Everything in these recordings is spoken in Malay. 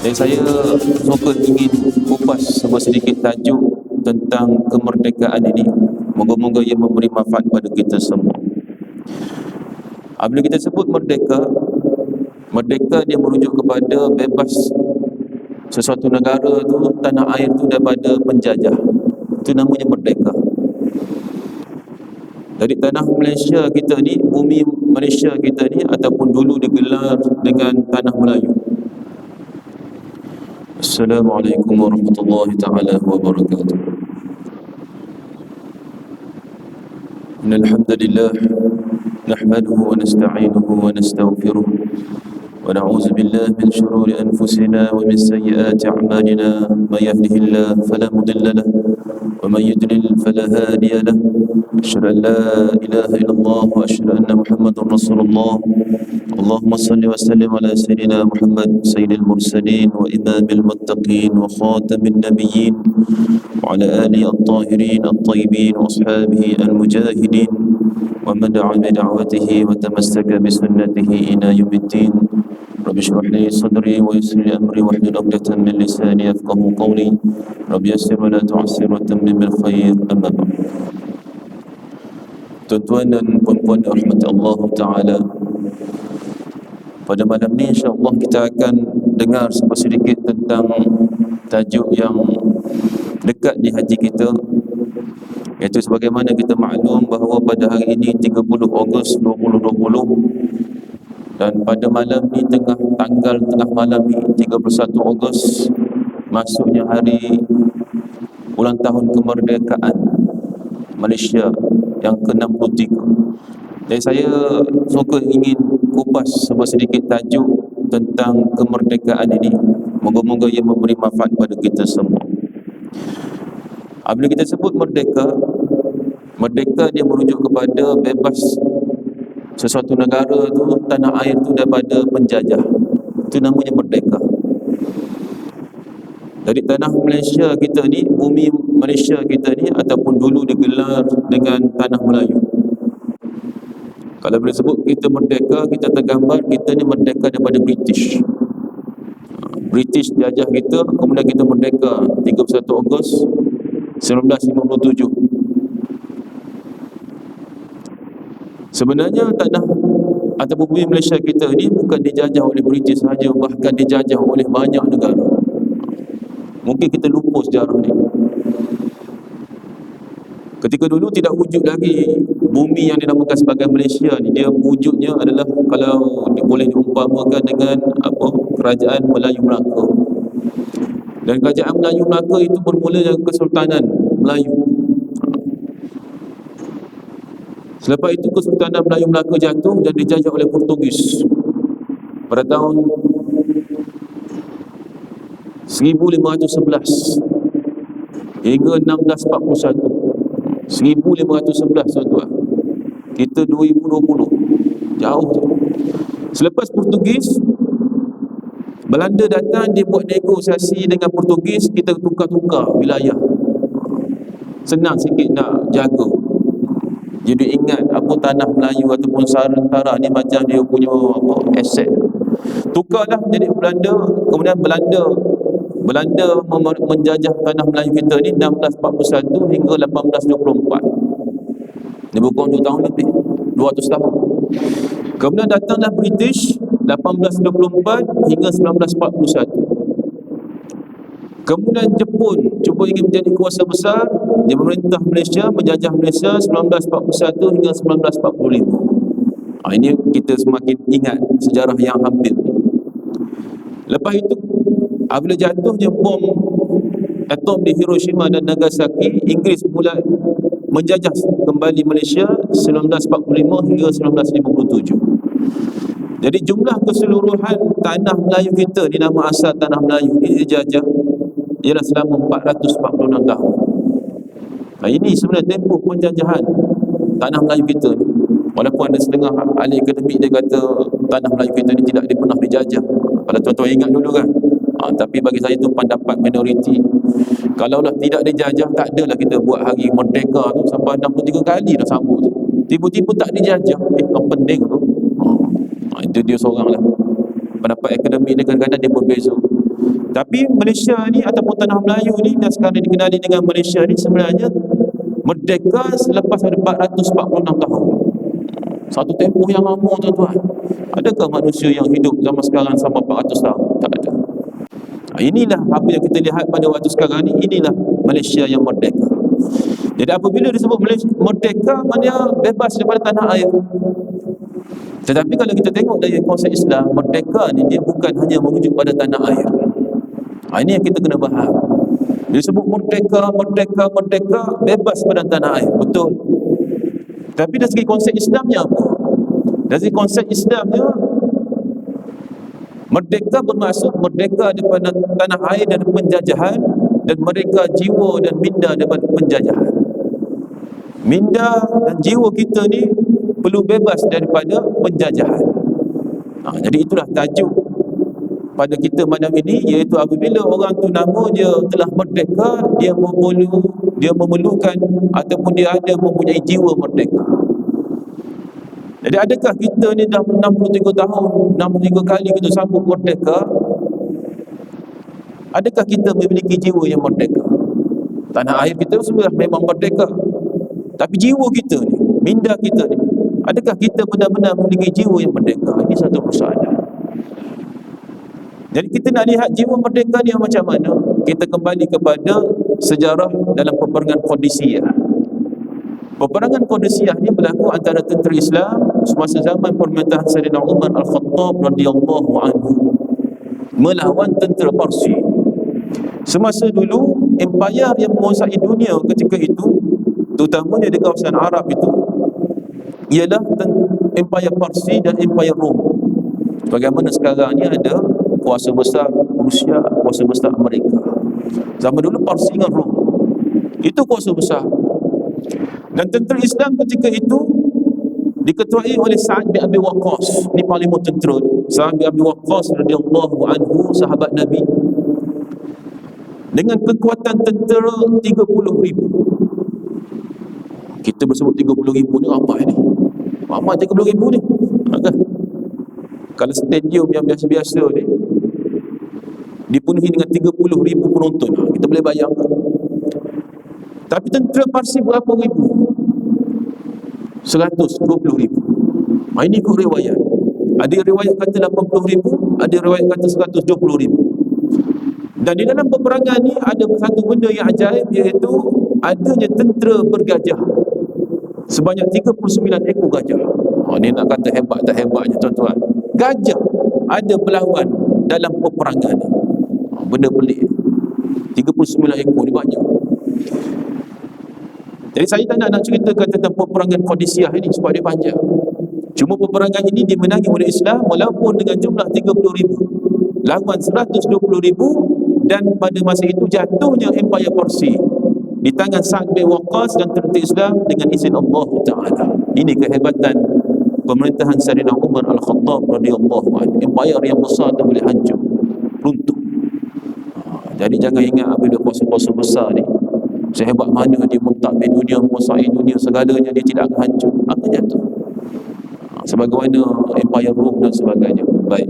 Dan saya suka ingin kupas sedikit tajuk tentang kemerdekaan ini. Moga-moga ia memberi manfaat kepada kita semua. Apabila kita sebut merdeka, merdeka dia merujuk kepada bebas sesuatu negara tu, tanah air tu daripada penjajah. Itu namanya merdeka. Dari tanah Malaysia kita ni, bumi Malaysia kita ni, ataupun dulu digelar dengan tanah Melayu. Assalamualaikum warahmatullahi ta'ala wabarakatuh. Innal hamdalillah nahmaduhu wa nasta'inuhu wa nastaghfiruh wa na'udzu billahi min shururi anfusina wa min sayyiati a'malina. May yahdihillahu fala mudilla lahu wa may yudlil fala hadiya lahu. Asyhadu an la ilaha illallah wa asyhadu anna Muhammadar Rasulullah. Allahumma salli wa sallim ala sayyidina Muhammad sayyidil mursalin wa imamil muttaqin wa khatamin nabiyyin wa ala alihi at-tahirin at-tayyibin wa ashabihi al-mujahidin wa man da'a bi da'watihi wa tamassaka bi sunnatihi ila yaumiddin. Rabbi shrah li sadri wa yassir li amri wahlul 'uqdatam min lisani yafqahu qawli. Rabbi yassir wa la tu'assir wa tammim bil khair. Amma ba'd. Tuan-tuan dan puan-puan rahmat Allah Ta'ala, pada malam ni insya-Allah kita akan dengar sedikit tentang tajuk yang dekat di hati kita, iaitu sebagaimana kita maklum bahawa pada hari ini 30 Ogos 2020, dan pada malam ni tengah malam ni 31 Ogos, masuknya hari ulang tahun kemerdekaan Malaysia yang ke-63. Dan saya suka ingin kupas sedikit tajuk tentang kemerdekaan ini. Moga-moga ia memberi manfaat kepada kita semua. Apabila kita sebut merdeka, merdeka dia merujuk kepada bebas sesuatu negara tu, tanah air tu daripada penjajah. Itu namanya merdeka. Dari tanah Malaysia kita ni, bumi Malaysia kita ni, ataupun dulu digelar dengan tanah Melayu. Kalau boleh sebut kita merdeka, kita tergambar kita ni merdeka daripada British. British jajah kita, kemudian kita merdeka 31 Ogos 1957. Sebenarnya tanah ataupun bumi Malaysia kita ni bukan dijajah oleh British sahaja, bahkan dijajah oleh banyak negara. Mungkin kita lupa sejarah ni. Ketika dulu tidak wujud lagi bumi yang dinamakan sebagai Malaysia ni, dia wujudnya adalah, kalau boleh diumpamakan dengan kerajaan Melayu Melaka. Dan kerajaan Melayu Melaka itu bermula dengan Kesultanan Melayu. Selepas itu Kesultanan Melayu Melaka jatuh dan dijajah oleh Portugis pada tahun 1511 hingga 1641. 1511 tuan-tuan. Kita 2020. Jauh tu. Selepas Portugis, Belanda datang, dia buat negosiasi dengan Portugis, kita tukar-tukar wilayah. Senang sikit nak jaga. Jadi ingat tanah Melayu ataupun Nusantara ni macam dia punya aset. Tukarlah jadi Belanda, kemudian Belanda menjajah tanah Melayu kita ni 1641 hingga 1824. Dia bukan 2 tahun lebih, 200 tahun. Kemudian datanglah British 1824 hingga 1941. Kemudian Jepun cuba ingin menjadi kuasa besar, dia memerintah Malaysia, menjajah Malaysia 1941 hingga 1945. Ini kita semakin ingat sejarah yang hampir ni. Lepas itu, apabila jatuhnya bom atom di Hiroshima dan Nagasaki, Inggeris mula menjajah kembali Malaysia 1945 hingga 1957. Jadi jumlah keseluruhan tanah Melayu kita ni, nama asal tanah Melayu ni dijajah ialah selama 446 tahun. Ini sebenarnya tempoh penjajahan tanah Melayu kita ni. Walaupun ada setengah ahli akademik dia kata tanah Melayu kita ni tidak pernah dijajah. Kalau tuan-tuan ingat dulu kan. Tapi bagi saya itu pendapat minoriti. Kalaulah tidak dijajah, tak adalah kita buat hari merdeka tu sampai 63 kali dah sambut tu. Tiba-tiba tak dijajah, kan pening tu. Itu dia seorang lah. Pendapat akademik ni kadang-kadang dia berbeza. Tapi Malaysia ni ataupun tanah Melayu ni, dan sekarang dikenali dengan Malaysia ni, sebenarnya merdeka selepas ada 446 tahun. Satu tempoh yang lama, tuan-tuan. Adakah manusia yang hidup zaman sekarang sampai 400 tahun? Tak ada. Inilah apa yang kita lihat pada waktu sekarang ni. Inilah Malaysia yang merdeka. Jadi apabila disebut Malaysia merdeka, maknanya bebas daripada tanah air. Tetapi kalau kita tengok dari konsep Islam, merdeka ni dia bukan hanya merujuk pada tanah air. Ini yang kita kena faham. Dia sebut merdeka, bebas pada tanah air. Betul. Tapi dari segi konsep Islamnya apa? Dari segi konsep Islamnya, merdeka bermaksud merdeka daripada tanah air dan penjajahan, dan merdeka jiwa dan minda daripada penjajahan. Minda dan jiwa kita ni perlu bebas daripada penjajahan. Jadi itulah tajuk pada kita malam ini, iaitu apabila orang tu nama dia telah merdeka, dia memerlukan ataupun dia ada mempunyai jiwa merdeka. Jadi adakah kita ni dah 63 tahun, 63 kali kita sambut merdeka, adakah kita memiliki jiwa yang merdeka? Tanah air kita sudah memang merdeka, tapi jiwa kita ni, minda kita ni, adakah kita benar-benar memiliki jiwa yang merdeka? Ini satu persoalan. Jadi kita nak lihat jiwa merdeka ni macam mana? Kita kembali kepada sejarah dalam peperangan Qadisiyah. Peperangan Qadisiyah ni berlaku antara tentera Islam semasa zaman pemerintahan Sayyidina Umar Al-Khattab radhiyallahu anhu melawan tentera Parsi. Semasa dulu, empayar yang menguasai dunia ketika itu, terutamanya di kawasan Arab itu, ialah empayar Parsi dan empayar Rom. Bagaimana sekarang ni ada kuasa besar Rusia, kuasa besar Amerika. Zaman dulu Parsi dengan Rom, itu kuasa besar. Dan tentera Islam ketika itu diketuai oleh Sa'ad bin Abi Waqqas. Ini panglima tentera. Sa'ad bin Abi Waqqas radhiyallahu anhu, sahabat Nabi, dengan kekuatan tentera 30,000. Kita bersebut 30,000 ni apa ini? Apa 30,000 ni? Kan? Kalau stadium yang biasa-biasa ni dipenuhi dengan 30,000 penonton, kita boleh bayangkan. Tapi tentera Parsi berapa ribu? 120,000. Ini ikut riwayat. Ada riwayat kata 80,000, ada riwayat kata 120,000. Dan di dalam peperangan ni ada satu benda yang ajaib, iaitu adanya tentera bergajah sebanyak 39 ekor gajah. Ni nak kata hebat tak hebatnya, tuan-tuan. Gajah ada berlawan dalam peperangan ni. Benda pelik. 39 ekor ni banyak. Jadi saya tak nak ceritakan tentang peperangan Qadisiyah ini sebab dia panjang. Cuma peperangan ini dimenangi oleh Islam walaupun dengan jumlah 30,000 lawan 120,000, dan pada masa itu jatuhnya empayar Parsi di tangan Sa'ad bin Waqqas dan tentera Islam dengan izin Allah Ta'ala. Ini kehebatan pemerintahan Sayyidina Umar Al-Khattab radhiyallahu anhu. Empayar yang besar tu boleh hancur, runtuh. Jadi jangan ingat apabila kuasa-kuasa besar ni, sehebat mana dia mentadbir dunia, menguasai dunia, segalanya, dia tidak akan hancur, akan jatuh. Sebagaimana empayar Rom dan sebagainya. Baik.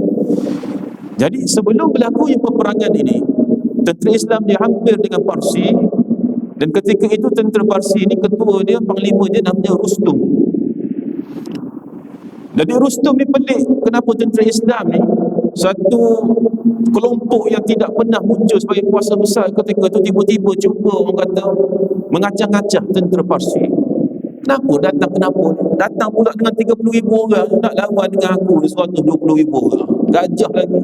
Jadi sebelum berlaku peperangan ini, tentera Islam dia hampir dengan Parsi, dan ketika itu tentera Parsi ni, ketua dia, panglima dia namanya Rustum. Jadi Rustum ni pelik. Kenapa tentera Islam ni, satu kelompok yang tidak pernah muncul sebagai kuasa besar ketika itu, tiba-tiba cuba orang kata mengacah-ngacah tentera Parsi. Kenapa datang? Kenapa datang pula dengan 30,000 orang nak lawan dengan aku 120,000 orang, gajah lagi.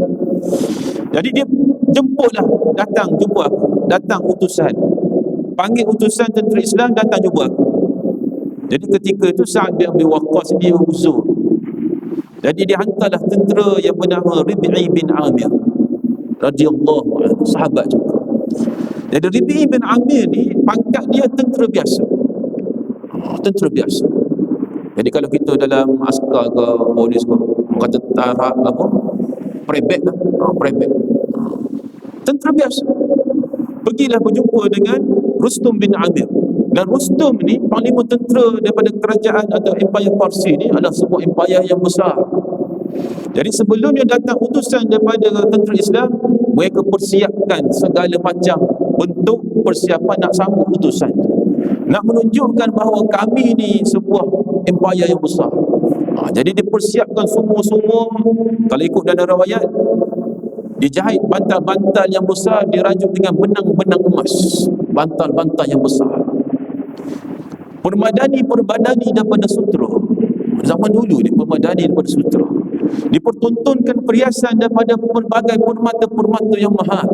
Jadi dia jemputlah, datang jumpa aku, datang utusan, panggil utusan tentera Islam datang jumpa aku. Jadi ketika itu Sa'ad bin Abi Waqqas dia uzur. Jadi dia hantarlah tentera yang bernama Rib'i bin Amir radhiyallahu anhu, sahabat juga. Jadi Rib'i bin Amir ni pangkat dia tentera biasa. Tentera biasa. Jadi kalau kita dalam askar ke polis ke, kata taraf apa? Prebet lah. Prebet. Tentera biasa. Pergilah berjumpa dengan Rustum bin Amir. Dan Rustum ni panglima tentera daripada kerajaan atau empayar Parsi ni adalah sebuah empayar yang besar. Jadi sebelumnya datang utusan daripada tentera Islam, mereka persiapkan segala macam bentuk persiapan nak sambut utusan, nak menunjukkan bahawa kami ni sebuah empayar yang besar. Jadi dipersiapkan semua. Kalau ikut dalam riwayat, dijahit bantal-bantal yang besar, dirajut dengan benang-benang emas, bantal-bantal yang besar. Permadani daripada sutera. Zaman dulu ni permadani daripada sutera. Dipertontonkan perhiasan daripada pelbagai permata-permata yang mahal,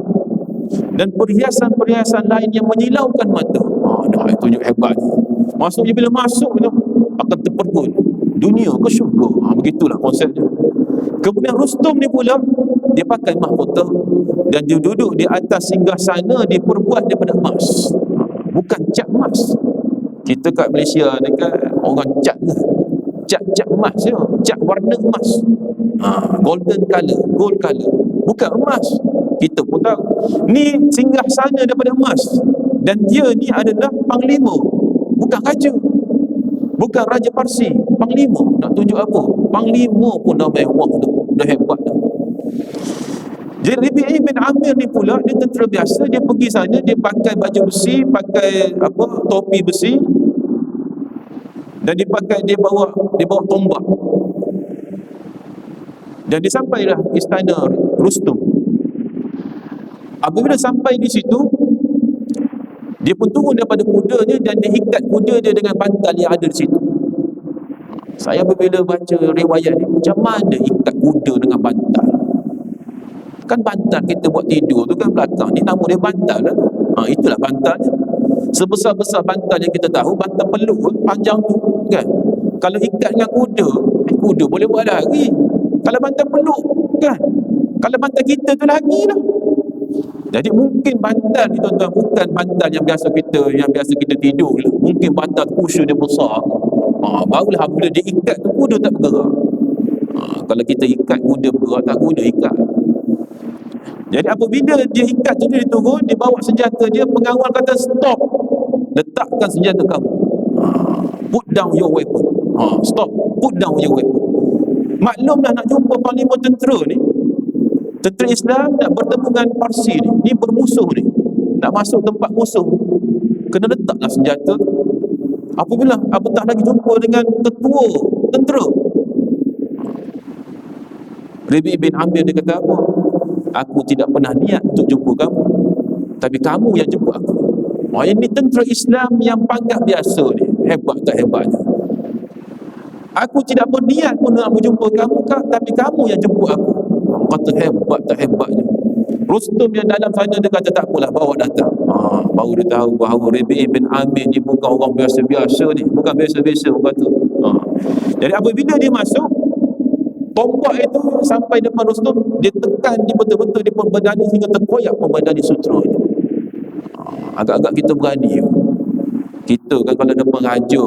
dan perhiasan-perhiasan lain yang menyilaukan mata. Dah tunjuk hebat. Maksudnya bila masuk tu akan terpegun dunia ke syurga. Begitulah konsepnya. Kemudian Rustum ni pula, dia pakai mahkota dan dia duduk di atas singgasana diperbuat daripada emas. Bukan cat emas. Kita kat Malaysia ni kan orang cat emas je, cat warna emas. Golden color, gold color. Bukan emas. Kita pun tahu ni singgasana daripada emas, dan dia ni adalah panglima, bukan raja. Bukan Raja Parsi, panglima. Nak tunjuk apa? Panglima pun dah mewah tu, dah hebat dah. Jadi Rabi'i bin Amir ni pula, dia tentera biasa, dia pergi sana, dia pakai baju besi, pakai topi besi, dan dia bawa tombak. Dan dia sampailah istana Rustum. Apabila sampai di situ, dia pun turun daripada kudanya dan dia ikat kuda dia dengan bantal yang ada di situ. Saya apabila baca riwayat ni, macam mana ikat kuda dengan bantal? Kan bantal kita buat tidur tu kan belakang ni, nama dia bantal lah tu. Itulah bantalnya. Sebesar-besar bantal yang kita tahu, bantal peluk panjang tu kan. Kalau ikat dengan kuda, kuda boleh buat lari. Kalau bantal peluk kan, kalau bantal kita tu lagi lah. Jadi mungkin bantal ni tuan-tuan bukan bantal yang biasa kita tidur lah. Mungkin bantal kursi dia besar. Barulah apabila dia ikat tu kuda tak bergerak. Kalau kita ikat kuda bergerak, tak kuda ikat. Jadi apabila dia ikat tu, dia turun, dia bawa senjata dia, pengawal kata stop, letakkan senjata kamu. Put down your weapon. Stop, put down your weapon. Maklumlah nak jumpa panglima tentera ni, tentera Islam nak bertemu dengan Parsi ni bermusuh ni, nak masuk tempat musuh, kena letaklah senjata. Apabila apatah lagi jumpa dengan ketua tentera, Rabi' bin Amir dia kata apa? Aku tidak pernah niat untuk jumpa kamu, tapi kamu yang jumpa aku. Ini tentera Islam yang pangkat biasa ni, hebat tak hebatnya. Aku tidak berniat pun nak berjumpa kamu, tapi kamu yang jumpa aku. Kata hebat tak hebatnya. Rustum yang dalam sana dia kata tak apalah, bawa datang. Baru dia tahu bahawa Rabi' bin Amir ni bukan orang biasa-biasa ni, bukan biasa-biasa orang kata. Jadi apabila dia masuk, tombak itu sampai depan Rustum, dia tekan dia betul-betul, dia pun berdani sehingga terkoyak pemberdani sutera itu. Agak-agak kita berani. Kita kan kalau depan raja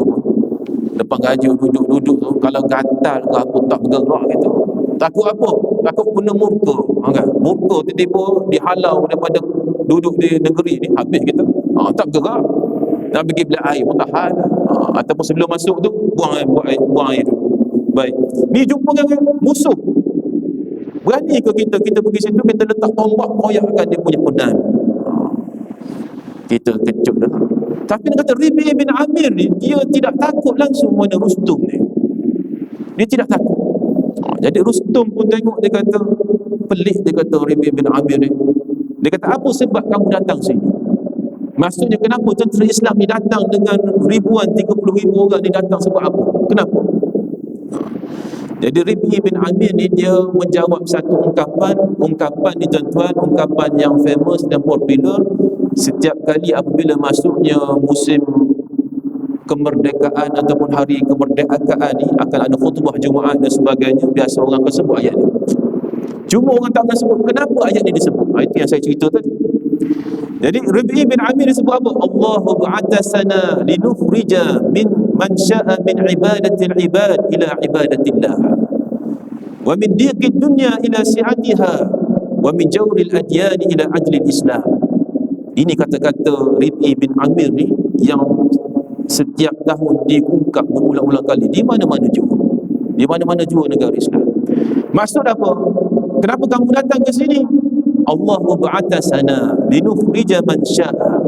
duduk-duduk tu, kalau gatal ke apa tak bergerak gitu. Takut apa? Takut kena murka. Kan? Murka tiba-tiba dihalau daripada duduk di negeri ni, habis kita. Tak bergerak. Nak pergi belah air pun tahan. Ataupun sebelum masuk tu buang air tu. Baik. Ni jumpa dengan musuh. Berani ke kita pergi situ, kita letak tombak koyakkan dia punya pedang. Kita kejut dah. Tapi dia kata Rabi' bin Amir ni, dia tidak takut langsung pada Rustum ni. Dia tidak takut. Jadi Rustum pun tengok, dia kata pelik, dia kata Rabi' bin Amir ni. Dia kata apa sebab kamu datang sini? Maksudnya kenapa tentera Islam ni datang dengan ribuan, 30,000 orang ni datang sebab apa? Kenapa? Jadi Rabi' bin Amir ni dia menjawab satu ungkapan ni tuan-tuan, ungkapan yang famous dan popular. Setiap kali apabila masuknya musim kemerdekaan ataupun hari kemerdekaan ni, akan ada khutbah Jumaat dan sebagainya, biasa orang akan sebut ayat ni. Cuma orang tak pernah sebut kenapa ayat ni disebut. Itu yang saya cerita tadi. Jadi Rabi' bin Amir disebut apa? Allahu ba'athasana linukhrija min man sya'a min ibadatil ibad ila ibadatillah, wa min diqid dunya ila si'atiha, wa min jawril adyan ila adlil Islam. Ini kata-kata Rabi' bin Amir ni yang setiap tahun diungkap berulang-ulang kali di mana-mana jua. Di mana-mana jua negara Islam. Maksud apa? Kenapa kamu datang ke sini? Allahu ba'athana linukhrija man syaa.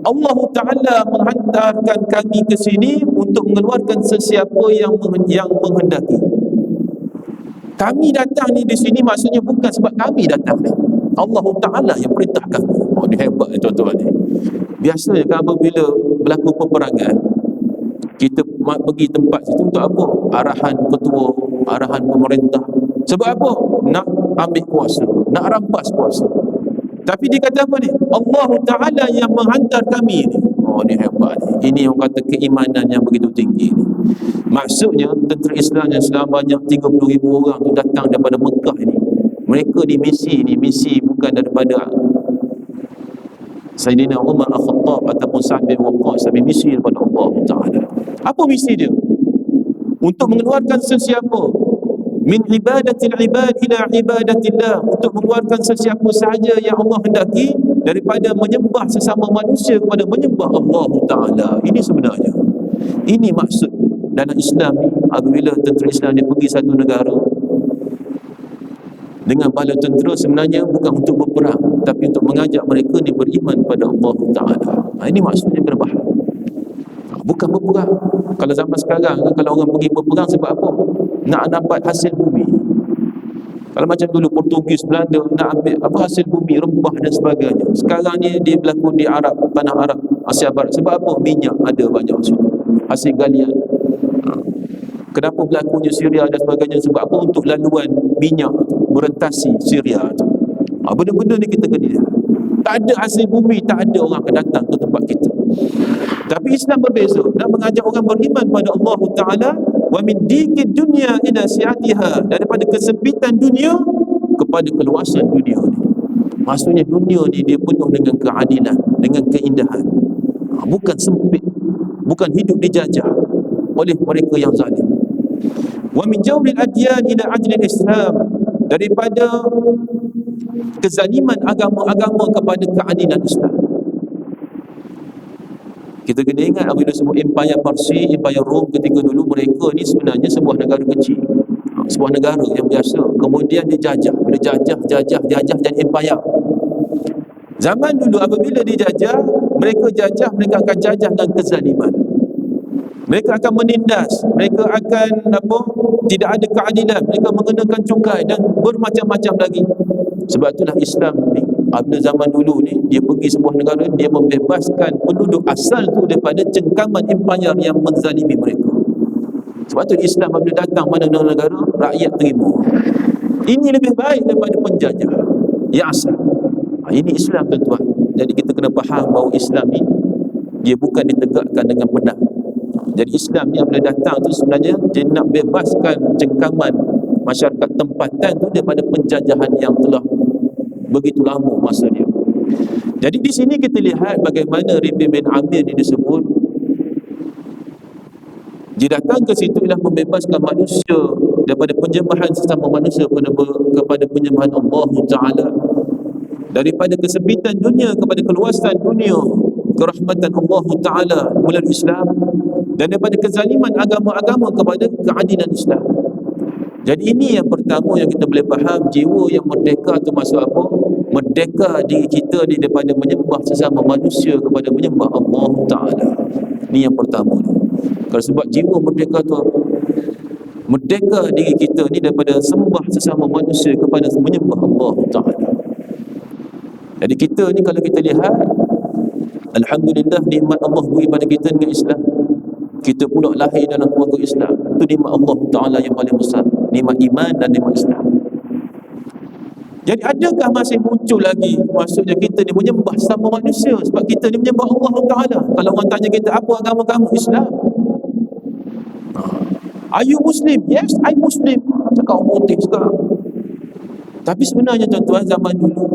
Allah Ta'ala menghantarkan kami ke sini untuk mengeluarkan sesiapa yang menghendaki. Kami datang ni di sini maksudnya bukan sebab kami datang ni. Allah Ta'ala yang perintah kami. Oh, ni hebat ni tuan-tuan ni. Biasanya kan apabila berlaku peperangan, kita pergi tempat situ untuk apa? Arahan ketua, arahan pemerintah. Sebab apa? Nak ambil kuasa, nak rampas kuasa. Tapi dia kata apa ni? Allah Ta'ala yang menghantar kami ni. Oh, ni hebat ni. Ini yang kata keimanan yang begitu tinggi ni. Maksudnya tentera Islam yang selama banyak 30,000 orang tu datang daripada Mekah ini. Mereka di misi bukan daripada Sayyidina Umar Al-Khattab ataupun Sa'd bin Waqqas, tapi misi daripada Allah Ta'ala. Apa misi dia? Untuk mengeluarkan sesiapa min ibadatil ibad ila ibadatillah, untuk mengeluarkan sesiapa sahaja yang Allah hendaki daripada menyembah sesama manusia kepada menyembah Allah Ta'ala. Ini sebenarnya, ini maksud dalam Islam ni. Apabila tentera Islam dia pergi satu negara dengan bala tentera, sebenarnya bukan untuk berperang, tapi untuk mengajak mereka ni beriman pada Allah Ta'ala. Ini maksudnya kena faham, bukan berperang. Kalau zaman sekarang, kalau orang pergi berperang sebab apa? Nak dapat hasil bumi. Kalau macam dulu Portugis, Belanda nak ambil apa, hasil bumi, rempah dan sebagainya. Sekarang ni dia berlaku di Arab, tanah Arab, Asia Barat. Sebab apa? Minyak ada banyak situ, hasil galian. Kenapa berlakunya Syria dan sebagainya? Sebab apa? Untuk laluan minyak merentasi Syria tu. Benda-benda ni kita kena lihat. Tak ada hasil bumi, tak ada orang akan datang ke tempat kita. Tapi Islam berbeza, nak mengajak orang beriman pada Allah Ta'ala. Wa min dikid dunya ila si'atiha, daripada kesempitan dunia kepada keluasan dunia ni. Maksudnya dunia ni dia penuh dengan keadilan, dengan keindahan. Bukan sempit, bukan hidup dijajah oleh mereka yang zalim. Wa min jawril adyan ila ajlil Islam, daripada kezaliman agama-agama kepada keadilan Islam. Kita kena ingat apabila sebut Empire Parsi, Empire Rom ketika dulu, mereka ni sebenarnya sebuah negara kecil, sebuah negara yang biasa. Kemudian dia jajah, bila jajah jadi empire. Zaman dulu apabila dijajah, mereka akan jajah dengan kezaliman. Mereka akan menindas, mereka akan tidak ada keadilan, mereka mengenakan cukai dan bermacam-macam lagi. Sebab itulah Islam ni, apabila zaman dulu ni, dia pergi sebuah negara, dia membebaskan penduduk asal tu daripada cengkaman empayar yang menzalimi mereka. Sebab tu Islam apabila datang mana negara, rakyat terima. Ini lebih baik daripada penjajah yang asal. Ini Islam, tuan-tuan. Jadi kita kena faham bahawa Islam ni, dia bukan ditegakkan dengan pedang. Jadi Islam ni apabila datang tu sebenarnya dia nak bebaskan cengkaman masyarakat tempatan tu daripada penjajahan yang telah begitu lama masa dia. Jadi di sini kita lihat bagaimana Rabi' bin Amir ni disebut, dia datang ke situ ialah membebaskan manusia daripada penyembahan sesama manusia kepada penyembahan Allah Ta'ala, daripada kesempitan dunia kepada keluasan dunia, kerahmatan Allah Ta'ala melalui Islam, dan daripada kezaliman agama-agama kepada keadilan Islam. Jadi ini yang pertama yang kita boleh faham, jiwa yang merdeka itu maksud apa? Merdeka diri kita ni daripada menyembah sesama manusia kepada menyembah Allah Ta'ala. Ini yang pertama ni. Kalau sebab jiwa merdeka itu apa? Merdeka diri kita ni daripada sembah sesama manusia kepada menyembah Allah Ta'ala. Jadi kita ni kalau kita lihat, alhamdulillah nikmat Allah beri pada kita dengan Islam. Kita pula lahir dalam keluarga Islam. Itu nikmat Allah Ta'ala yang paling besar, nikmat iman dan nikmat Islam. Jadi adakah masih muncul lagi, maksudnya kita ni menyembah sama manusia sebab kita ni menyembah Allah Ta'ala? Kalau orang tanya kita, apa agama kamu? Islam. Are you Muslim? Yes, I Muslim. Cakap putih sekarang. Tapi sebenarnya tuan-tuan, zaman dulu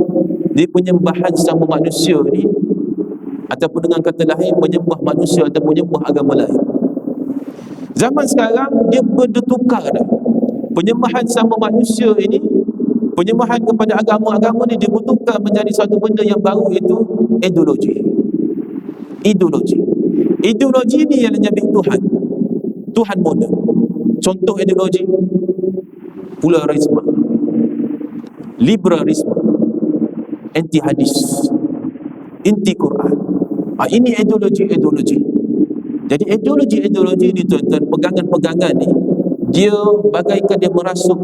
dia penyembahan sama manusia ni, ataupun dengan kata lain menyembah manusia ataupun menyembah agama lain. Zaman sekarang dia bertukar dah. Penyembahan sama manusia ini, penyembahan kepada agama-agama ni, dia bertukar menjadi satu benda yang baru, iaitu ideologi. Ideologi ni yang menjadi Tuhan moden. Contoh ideologi pluralisme, liberalisme, anti hadis, anti Quran. Ini ideologi. Jadi ideologi ni tuan-tuan, pegangan-pegangan ni, dia bagaikan dia merasuk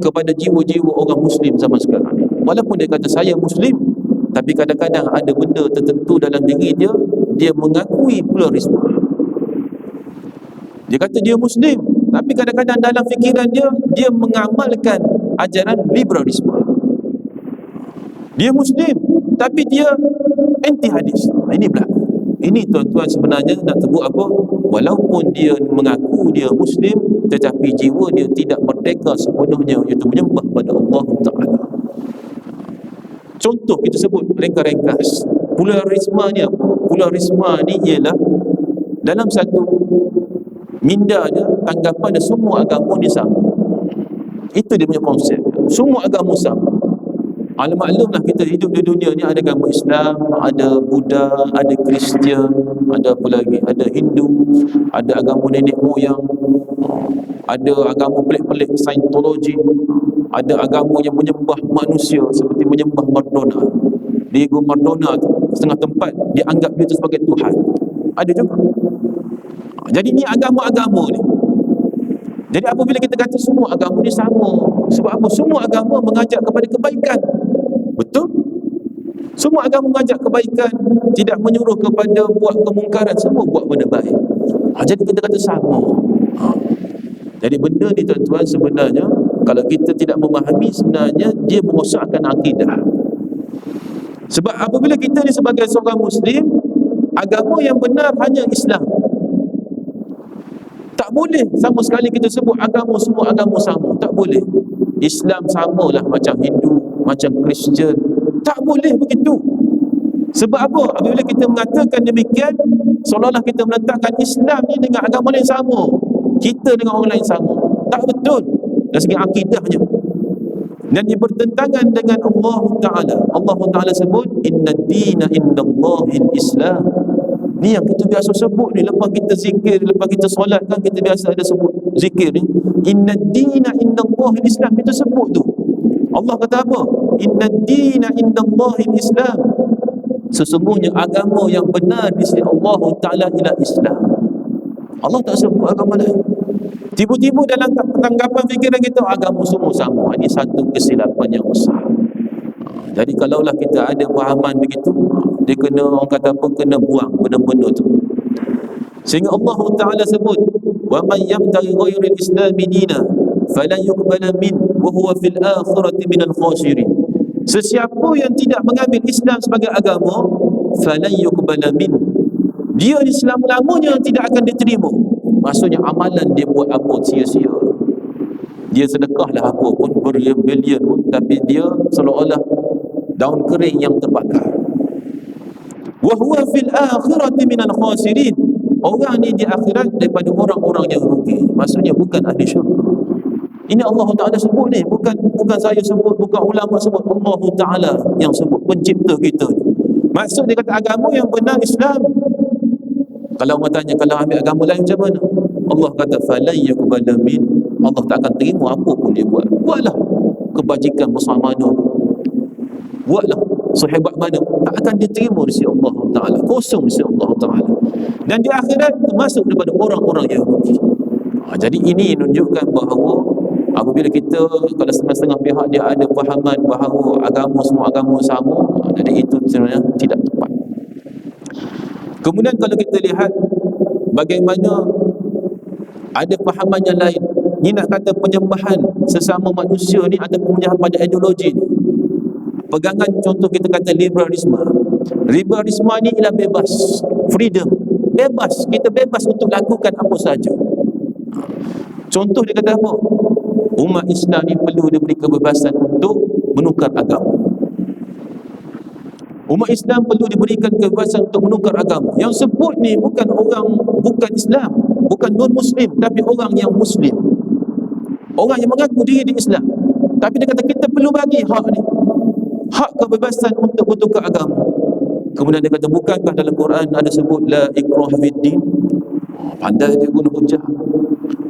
kepada jiwa-jiwa orang Muslim zaman sekarang ni. Walaupun dia kata saya Muslim, tapi kadang-kadang ada benda tertentu dalam diri dia, dia mengakui pluralisme. Dia kata dia Muslim, tapi kadang-kadang dalam fikiran dia, dia mengamalkan ajaran liberalisme. Dia Muslim, tapi dia anti hadis. Ini berlaku. Ini tuan-tuan sebenarnya nak sebut apa? Walaupun dia mengaku dia Muslim, tetapi jiwa dia tidak merdeka sepenuhnya, iaitu menyembah pada Allah Ta'ala. Contoh kita sebut ringkas-ringkas. Pluralisme ni apa? Pluralisme ni ialah dalam satu minda dia, anggapan dia semua agama ni sama. Itu dia punya konsep. Semua agama sama. Maklumlah kita hidup di dunia ni, ada agama Islam, ada Buddha, ada Kristian, ada apa lagi, ada Hindu, ada agama nenek moyang, ada agama pelik-pelik Scientology, ada agama yang menyembah manusia seperti menyembah Madonna. Diego Maradona tu setengah tempat dia anggap dia tu sebagai Tuhan. Ada juga. Jadi ni agama-agama ni. Jadi apabila kita kata semua agama ni sama, sebab apa? Semua agama mengajak kepada kebaikan. Betul? Semua agama mengajak kebaikan, tidak menyuruh kepada buat kemungkaran, semua buat benda baik. Jadi kita kata sama. Jadi benda ni tuan-tuan sebenarnya, kalau kita tidak memahami, sebenarnya dia merosakkan akidah. Sebab apabila kita ni sebagai seorang Muslim, agama yang benar hanya Islam. Tak boleh sama sekali kita sebut agama, semua agama sama. Tak boleh. Islam samalah macam Hindu, macam Kristian. Tak boleh begitu. Sebab apa? Apabila kita mengatakan demikian, seolah-olah kita meletakkan Islam ni dengan agama lain sama, kita dengan orang lain sama. Tak betul dari segi akidahnya. Dan dia bertentangan dengan Allah Ta'ala. Allah Ta'ala sebut, Inna dina indallahil Islam. Ni yang kita biasa sebut ni, lepas kita zikir, lepas kita solat kan, kita biasa ada sebut zikir ni. Inna dina indallahil Islam, kita sebut tu. Allah kata apa? Inna dina indallahil Islam. Sesungguhnya agama yang benar di sisi Allah Ta'ala ialah Islam. Allah tak sebut agama lain. Tiba-tiba dalam tanggapan fikiran kita, agama semua sama. Ini satu kesilapan yang besar. Jadi kalaulah kita ada fahaman begitu, dia kena, orang kata apa, kena buang benda-benda tu. Sehingga Allah Ta'ala sebut, wa man yabtaghi ghairil islami dina falan yuqbala min wa huwa fil akhirati minal khasirin. Sesiapa yang tidak mengambil Islam sebagai agama, falan yuqbala min, dia Islam lamanya tidak akan diterima. Maksudnya amalan dia buat apa sia-sia. Dia sedekahlah apa pun, berbilion pun, tapi dia seolah-olah daun kering yang terbakar. Wa huwa fil akhirati minal khasirin. Orang ni di akhirat daripada orang-orang yang rugi. Maksudnya bukan ahli syurga. Ini Allah Ta'ala sebut ni, bukan saya sebut, bukan ulama sebut, Allah Ta'ala yang sebut, pencipta kita ni. Maksud dia kata agama yang benar Islam. Kalau orang tanya, kalau ambil agama lain macam mana? Allah kata falan yuqbala min, Allah tak akan terima apa pun dia buat. Buatlah kebajikan besar mana, buatlah sehebat mana, tak akan diterima di sisi Allah Ta'ala, kosong di sisi Allah Ta'ala. Dan di akhirat termasuk daripada orang-orang yang rugi. Jadi ini menunjukkan bahawa apabila kita, kalau setengah-setengah pihak dia ada fahaman bahawa agama, semua agama sama, jadi itu sebenarnya tidak tepat. Kemudian kalau kita lihat bagaimana ada fahaman yang lain, ni nak kata penyembahan sesama manusia ni ataupun penyembahan pada ideologi ni. Pegangan contoh kita kata liberalisme. Liberalisme ni ialah bebas, freedom, bebas, kita bebas untuk lakukan apa saja. Contoh dia kata apa? Umat Islam ni perlu diberi kebebasan untuk menukar agama. Umat Islam perlu diberikan kebebasan untuk menukar agama. Yang sebut ni bukan orang, bukan Islam, bukan non-Muslim, tapi orang yang Muslim, orang yang mengaku diri di Islam. Tapi dia kata kita perlu bagi hak ni, hak kebebasan untuk bertukar agama. Kemudian dia kata, bukankah dalam Quran ada sebut la ikraha fiddin? Pandai dia guna hujah.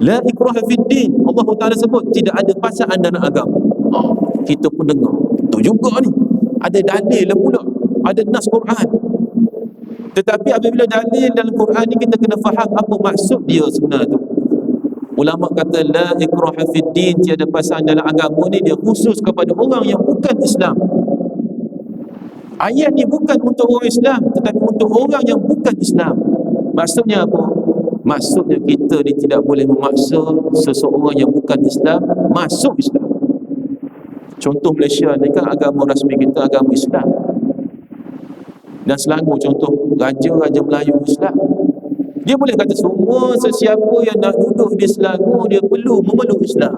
La ikraha fiddin, Allah Ta'ala sebut tidak ada paksaan dalam agama. Kita pun dengar, itu juga ni, Ada dalil lah pula, ada nas Quran. Tetapi apabila dalil dalam Quran ni kita kena faham apa maksud dia sebenarnya tu. Ulama kata la ikraha fid din, tiada paksaan dalam agama ni, dia khusus kepada orang yang bukan Islam. Ayat ni bukan untuk orang Islam, tetapi untuk orang yang bukan Islam. Maksudnya apa? Maksudnya kita ni tidak boleh memaksa seseorang yang bukan Islam masuk Islam. Contoh Malaysia ni kan agama rasmi kita agama Islam. Dan Selangor contoh, Raja Melayu Islam. Dia boleh kata semua sesiapa yang nak duduk di Selangor dia perlu memeluk Islam.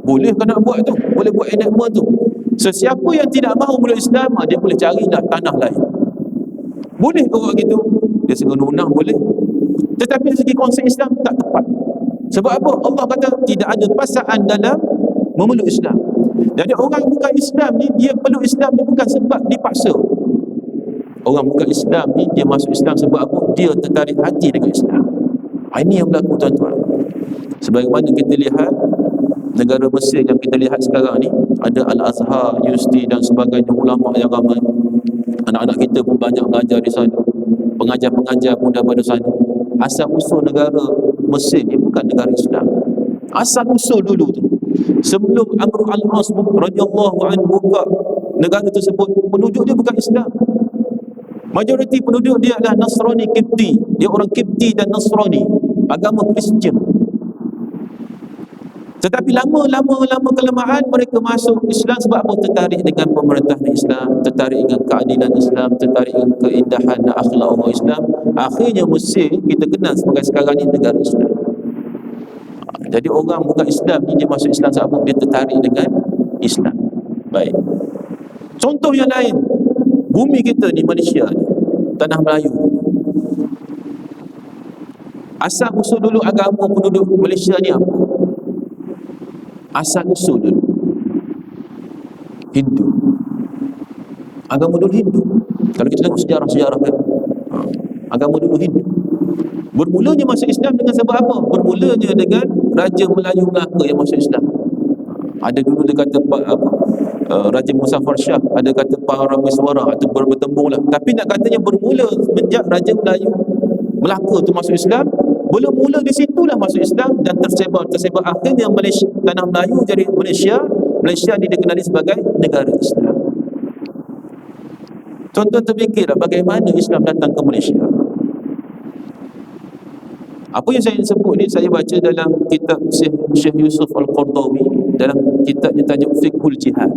Boleh kan nak buat tu? Boleh buat enactment tu. Sesiapa yang tidak mahu memeluk Islam, dia boleh carilah tanah lain. Boleh ke buat gitu? Dia senang boleh. Tetapi dari segi konsep Islam tak tepat. Sebab apa? Allah kata tidak ada paksaan dalam memeluk Islam. Jadi orang yang bukan Islam ni, dia peluk Islam ni bukan sebab dipaksa. Orang bukan Islam ni, dia masuk Islam sebab apa? Dia tertarik hati dengan Islam. Ini yang berlaku tuan-tuan. Sebagaimana kita lihat negara Mesir yang kita lihat sekarang ni, ada Al-Azhar, Universiti dan sebagainya, ulama yang ramai. Anak-anak kita pun banyak belajar di sana. Pengajar-pengajar pun daripada sana. Asal usul negara Mesir ni bukan negara Islam. Asal usul dulu tu, sebelum Amr al-As radhiyallahu anhu buka negara tersebut, penduduk dia bukan Islam. Majoriti penduduk dia adalah Nasrani Kipti. Dia orang Kipti dan Nasrani, agama Kristian. Tetapi lama kelamaan mereka masuk Islam sebab apa? Tertarik dengan pemerintahan Islam, tertarik dengan keadilan Islam, tertarik dengan keindahan dan akhlak orang Islam. Akhirnya Mesir kita kenal sebagai sekarang ni negara Islam. Jadi orang bukan Islam ni dia masuk Islam sebab dia tertarik dengan Islam. Baik. Contoh yang lain, bumi kita ni Malaysia ni, tanah Melayu. Asal usul dulu agama penduduk Malaysia ni apa? Asal usul dulu Hindu. Agama dulu Hindu. Kalau kita tengok sejarah-sejarah kan, agama dulu Hindu. Bermulanya masuk Islam dengan sebab apa? Bermulanya dengan Raja Melayu Melaka yang masuk Islam. Ada dulu dia kata Raja Muzaffar Shah, ada kata Parameswara atau bertembung lah. Tapi nak katanya bermula semenjak Raja Melayu Melaka tu masuk Islam. Belum mula di situlah masuk Islam dan tersebar akhirnya Malaysia, tanah Melayu jadi Malaysia. Malaysia ni dikenali sebagai negara Islam. Tuan-tuan terfikirlah bagaimana Islam datang ke Malaysia. Apa yang saya sebut ni saya baca dalam kitab Syekh Yusuf Al-Qardawi, dalam kitabnya tajuk Fiqhul Jihad.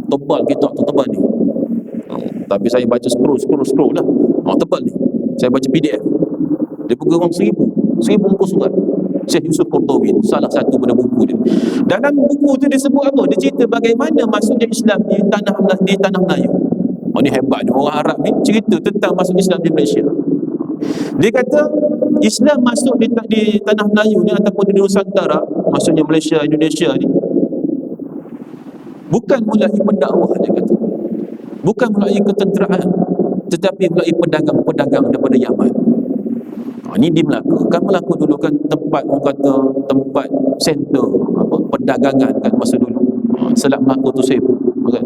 Tebal kitab tu, tebal ni. Tapi saya baca scroll lah. Tebal ni. Saya baca PDF. Dia pegang 1000 muka surat. Syekh Yusuf Qardawi, salah satu pada buku dia. Dalam buku tu dia sebut apa? Dia cerita bagaimana masuknya Islam di tanah Melayu. Ini hebat ni. Orang Arab ni cerita tentang masuk Islam di Malaysia. Dia kata Islam masuk di tanah Melayu ni ataupun di Nusantara, maksudnya Malaysia, Indonesia ni, bukan mulai pendakwah, dia kata. Bukan mulai ketenteraan, tetapi mulai pedagang-pedagang daripada Yaman. Ini di Melaka. Kan Melaka dulu kan tempat, orang kata tempat center perdagangan kan masa dulu. Selat Melaka tu sibuk kan.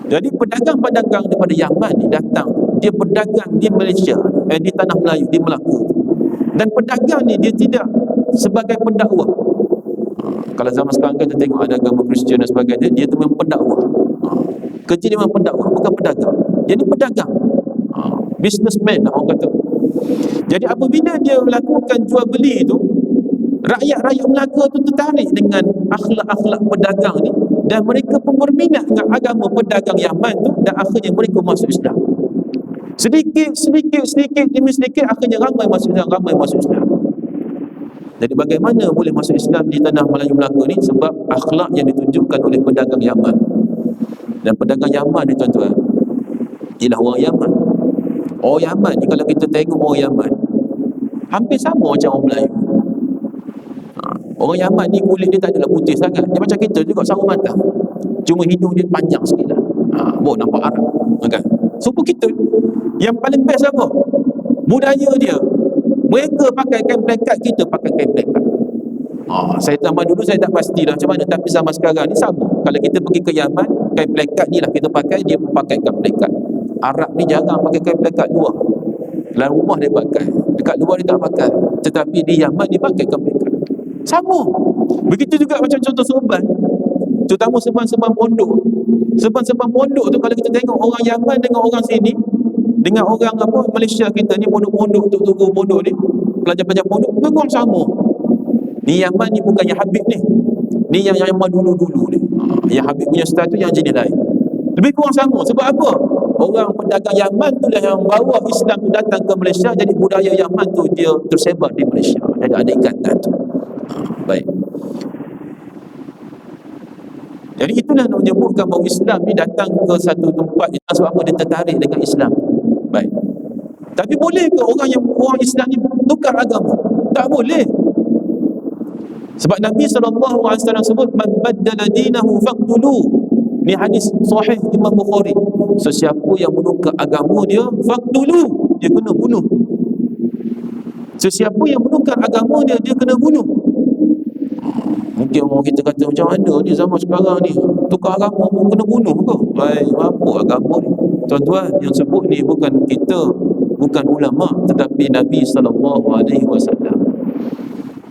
Jadi pedagang-pedagang daripada Yaman ni datang, dia berdagang di Malaysia, di tanah Melayu, di Melaka. Dan pedagang ni dia tidak sebagai pendakwah. Kalau zaman sekarang kan kita tengok ada agama Kristian dan sebagainya, dia tu memang pendakwah. Kerja dia memang pendakwah, bukan pedagang. Jadi pedagang, businessman lah orang kata. Jadi apabila dia melakukan jual beli tu, rakyat-rakyat Melaka tu tertarik dengan akhlak-akhlak pedagang ni, dan mereka pun berminat dengan agama pedagang Yaman tu, dan akhirnya mereka masuk Islam. Sedikit demi sedikit akhirnya ramai masuk Islam. Jadi bagaimana boleh masuk Islam di tanah Melayu Melaka ni? Sebab akhlak yang ditunjukkan oleh pedagang Yaman. Dan pedagang Yaman ni tuan-tuan, ialah orang Yaman. Orang Yaman ni kalau kita tengok orang Yaman, hampir sama macam orang Melayu. Orang Yaman ni kulit dia tak adalah putih sangat. Dia macam kita juga, sarung matang. Cuma hidung dia panjang sikit lah. Nampak Arab kan? Suku kita. Yang paling best apa? Budaya dia. Mereka pakai kain plekat, kita pakai kain plekat. Saya tambah dulu saya tak pastilah macam mana, tapi sama sekarang ni sama. Kalau kita pergi ke Yaman, kain plekat ni lah kita pakai, dia pun pakai kain plekat. Arab ni jarang pakai kain plekat luar. Dalam rumah dia pakai, dekat luar dia tak pakai. Tetapi di Yaman dia pakai kain plekat. Sama. Begitu juga macam contoh serban, terutama serban-serban pondok. Serban-serban pondok tu kalau kita tengok orang Yaman dengan orang sini, dengan orang Malaysia kita ni, pondok-pondok tu pondok ni, pelajar-pelajar pondok, memang sama. Ni Yaman ni bukan yang Habib ni. Ni yang Yaman dulu-dulu ni. Yang Habib punya style tu yang jenis lain. Lebih kurang sama. Sebab apa? Orang pedagang Yaman tu lah yang bawa Islam tu datang ke Malaysia. Jadi budaya Yaman tu dia tersebar di Malaysia. Jadi ada ikatan tu. Baik. Jadi itulah nak menyebutkan bahawa Islam ni datang ke satu tempat sebab apa? Dia tertarik dengan Islam. Baik. Tapi boleh ke orang Islam ni tukar agama? Tak boleh. Sebab Nabi SAW sebut man baddala dinahu faqtulu. Ni hadis sahih Imam Bukhari. Sesiapa yang menukar agama dia, faqtulu, dia kena bunuh. Sesiapa yang menukar agama dia, dia kena bunuh. Mungkin orang kita kata macam mana ni zaman sekarang ni, tukar agama pun kena bunuh ke? Baik, apa agama ni? Tuan-tuan, yang sebut ni bukan kita, bukan ulama, tetapi Nabi SAW.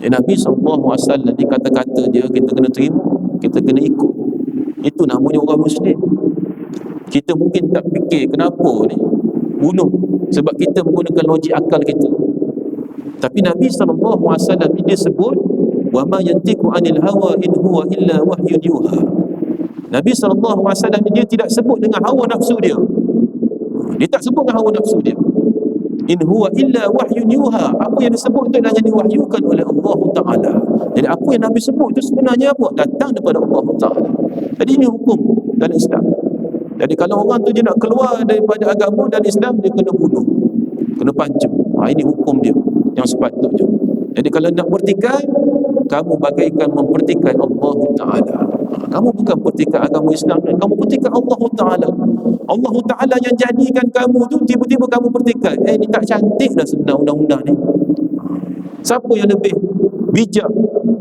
Nabi SAW ni kata-kata dia kita kena terima, kita kena ikut. Itu namanya orang Muslim. Kita mungkin tak fikir kenapa ni bunuh, sebab kita menggunakan logik akal kita. Tapi Nabi SAW ni dia sebut wa ma yantiqu anil hawa in huwa illa wahyun yuha. Nabi SAW ni dia tidak sebut dengan hawa nafsu dia. Dia tak sebut dengan hawa nafsu dia. In huwa illa wahyun yuha. Apa yang disebut itu adalah yang diwahyukan oleh Allah Ta'ala. Jadi apa yang Nabi sebut itu sebenarnya apa? Datang daripada Allah Ta'ala. Jadi ini hukum dalam Islam. Jadi kalau orang tu dia nak keluar daripada agama dan Islam, dia kena bunuh, kena pancung. Ini hukum dia yang sepatutnya. Jadi kalau nak bertikai, kamu bagaikan mempertikai Allah Ta'ala. Kamu bukan pertikai agama Islam, kamu pertikai Allah Ta'ala. Allah Ta'ala yang jadikan kamu tu, tiba-tiba kamu pertikai. Ni tak cantik dah sebenarnya undang-undang ni. Siapa yang lebih bijak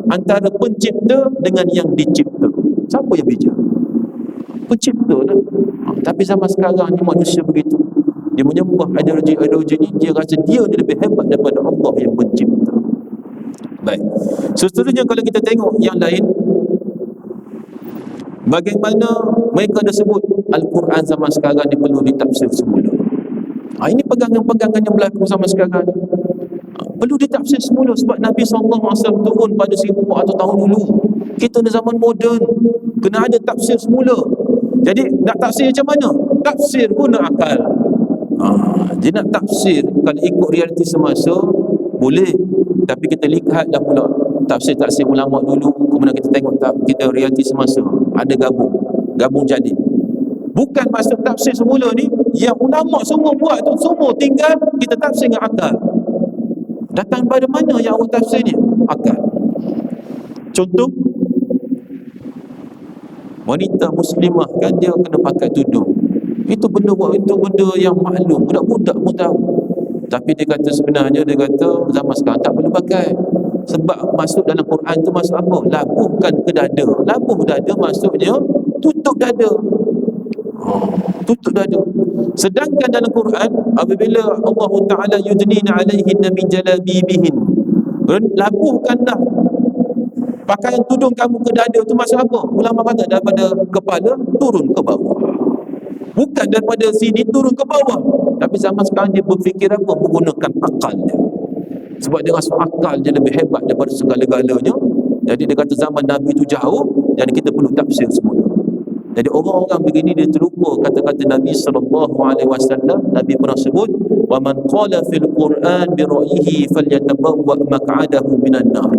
antara pencipta dengan yang dicipta? Siapa yang bijak? Pencipta lah. Tapi zaman sekarang ni manusia begitu. Dia menyembah ideologi ni, dia rasa dia lebih hebat daripada Allah yang mencipta. Baik. Seterusnya kalau kita tengok yang lain, bagaimana mereka ada sebut Al-Quran zaman sekarang ni perlu ditafsir semula. Ini pegangan-pegangan yang berlaku zaman sekarang ni. Perlu ditafsir semula sebab Nabi SAW turun pada 1400 tahun dulu. Kita ni zaman moden, kena ada tafsir semula. Jadi nak tafsir macam mana? Tafsir guna akal. Dia nak tafsir kalau ikut realiti semasa boleh, tapi kita lihatlah pula tafsir ulama dulu, kemudian kita tengok kita realiti semasa, ada gabung jadi. Bukan maksud tafsir semula ni yang ulama semua buat tu, semua tinggal kita tafsir dengan akal. Datang pada mana yang awak tafsir ni? Akal. Contoh, wanita muslimah kan dia kena pakai tudung. Itu benda yang maklum, budak-budak pun tahu. Tapi dia kata sebenarnya, dia kata zaman sekarang tak perlu pakai. Sebab masuk dalam Quran tu masuk apa? Labuhkan ke dada. Labuh dada maksudnya tutup dada. Tutup dada. Sedangkan dalam Quran apabila Allah Ta'ala yudnina alaihinna min jalabibihin, labuhkanlah pakaian tudung kamu ke dada tu maksud apa? Ulama kata daripada kepala turun ke bawah, bukan daripada sini turun ke bawah. Tapi zaman sekarang dia berfikir apa? Menggunakan akal dia. Sebab dia rasa akal dia lebih hebat daripada segala-galanya. Jadi dia kata zaman Nabi tu jauh, jadi kita perlu tafsir semula. Jadi orang-orang begini dia terlupa kata-kata Nabi SAW. Nabi pernah sebut, wa man qala fil Quran bi ra'yihi falyatabawwa maq'adahu minan nar.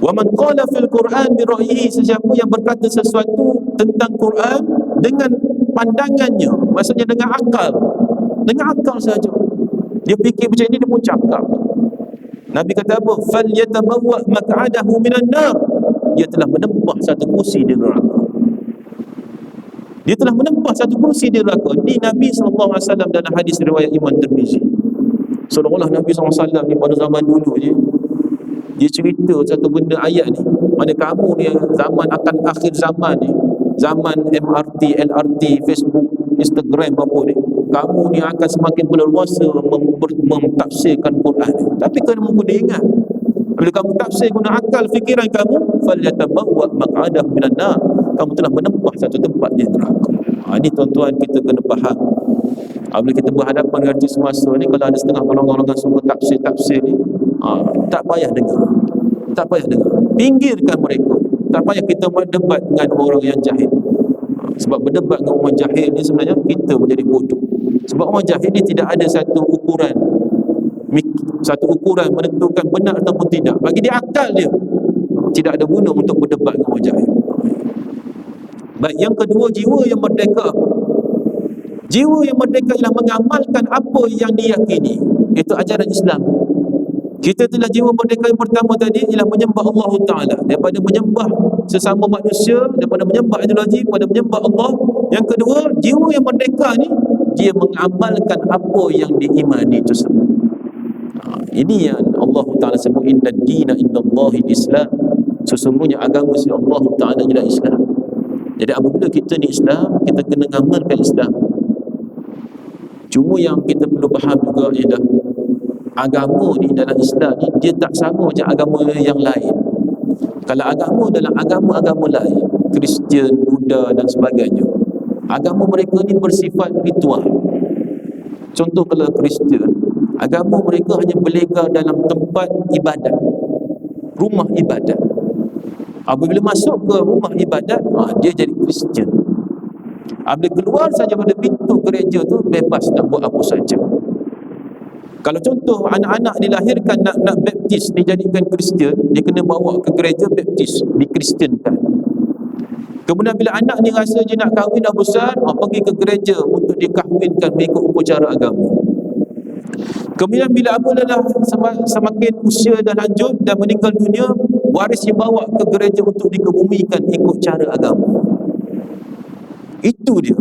Wa man qala fil Quran bi ra'yihi, sesiapa yang berkata sesuatu tentang Quran dengan pandangannya, maksudnya dengan akal saja. Dia fikir macam ini, dia pun cakap. Nabi kata apa? Falyatabawwa maq'adahu minan nar. Dia telah menempah satu kursi di neraka. Dia telah menempah satu kursi di neraka. Ini Nabi SAW dalam hadis riwayat Imam Tirmizi. Seolah-olah Nabi SAW ni pada zaman dulu je, dia cerita satu benda ayat ni, mana kamu ni zaman akan akhir zaman ni, zaman MRT, LRT, Facebook, Instagram apa ni, kamu ni akan semakin berleluasa mentafsirkan Quran ni. Tapi kamu kena ingat, bila kamu tafsir guna akal fikiran kamu, falyatabawwa maq'adahu minan nar, kamu telah menempah satu tempat di neraka. Ini tuan-tuan kita kena faham. Bila kita berhadapan dengan artis semasa ni, kalau ada setengah golongan-golongan semua tafsir-tafsir ni, tak payah dengar. Tak payah dengar. Pinggirkan mereka. Tak payah kita berdebat dengan orang yang jahil. Sebab berdebat dengan orang jahil ni sebenarnya kita menjadi bodoh. Sebab orang jahil ni tidak ada satu ukuran menentukan benar ataupun tidak. Bagi dia akal dia, tidak ada guna untuk berdebat dengan orang jahil. Baik, yang kedua, jiwa yang merdeka. Jiwa yang merdeka ialah mengamalkan apa yang diyakini. Itu ajaran Islam. Kita telah jiwa merdeka yang pertama tadi ialah menyembah Allah Ta'ala, daripada menyembah sesama manusia, daripada menyembah ideologi, daripada menyembah Allah. Yang kedua, jiwa yang merdeka ni, dia mengamalkan apa yang diimani tersebut. Ini yang Allah Ta'ala sebut, inna dina indallahi Islam. Sesungguhnya agama si Allah Ta'ala ialah Islam. Jadi apabila kita ni Islam, kita kena ngamalkan Islam. Cuma yang kita perlu faham juga ialah agama ni dalam Islam ni, dia tak sama macam agama yang lain. Kalau agama dalam agama-agama lain, Kristian, Buddha dan sebagainya, agama mereka ni bersifat ritual. Contoh kalau Kristian, agama mereka hanya berlega dalam tempat ibadat, rumah ibadat. Apabila masuk ke rumah ibadat, dia jadi Kristian. Apabila keluar saja pada pintu gereja tu, bebas nak buat apa saja. Kalau contoh anak-anak dilahirkan nak baptis, dijadikan Kristian, dia kena bawa ke gereja baptis, dikristiankan. Kemudian bila anak ni rasa dia nak kahwin dah besar, pergi ke gereja untuk dikahwinkan mengikut upacara agama. Kemudian bila abu dah semakin usia dah lanjut dan meninggal dunia, waris dibawa ke gereja untuk dikebumikan ikut cara agama. Itu dia.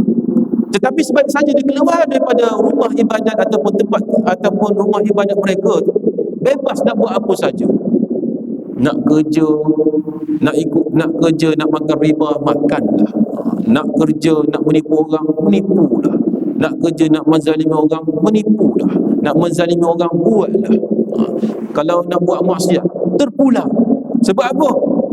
Tetapi sebab saja dia keluar daripada rumah ibadat ataupun tempat ataupun rumah ibadat mereka tu, bebas nak buat apa saja. Nak kerja, nak kerja, nak makan riba, makanlah. Nak kerja, nak menipu orang, menipulah. Nak kerja, nak menzalimi orang, menipulah. Nak menzalimi orang, buatlah. Kalau nak buat maksiat, terpulang. Sebab apa?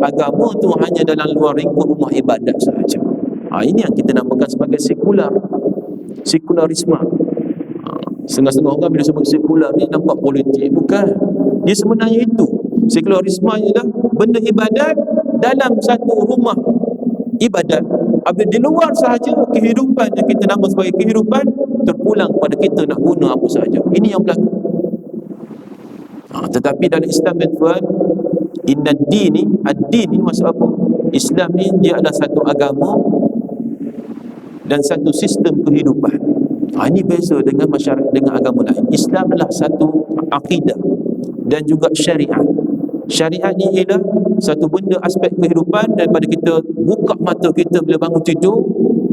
Agama tu hanya dalam luar lingkup rumah ibadat sahaja. Ini yang kita namakan sebagai sekularisme. Setengah-setengah orang bila sebut sekular ni nampak politik. Bukan. Dia sebenarnya itu. Sekularisme ialah benda ibadat dalam satu rumah ibadat. Apabila di luar sahaja, kehidupan yang kita nama sebagai kehidupan terpulang pada kita nak guna apa sahaja. Ini yang berlaku. Tetapi dalam Islam, tuan, inna ad-din ni maksud apa? Islam ni dia adalah satu agama dan satu sistem kehidupan. Ini beza dengan masyarakat, dengan agama lain. Islam adalah satu akidah dan juga syariat. Syariat ni ialah satu benda aspek kehidupan daripada kita buka mata kita bila bangun tidur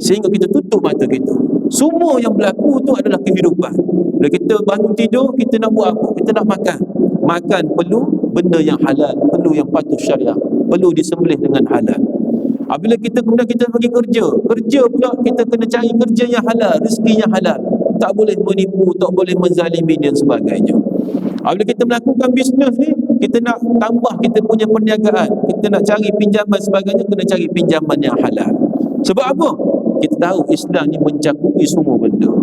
sehingga kita tutup mata kita. Semua yang berlaku tu adalah kehidupan. Bila kita bangun tidur, kita nak buat apa? Kita nak makan. Makan perlu benda yang halal, perlu yang patuh syariat, perlu disembelih dengan halal. Apabila kita kemudian kita pergi kerja pula kita kena cari kerja yang halal, rezeki yang halal. Tak boleh menipu, tak boleh menzalimi dan sebagainya. Apabila kita melakukan bisnes ni, kita nak tambah kita punya perniagaan, kita nak cari pinjaman sebagainya, kena cari pinjaman yang halal. Sebab apa? Kita tahu Islam ni mencakupi semua benda.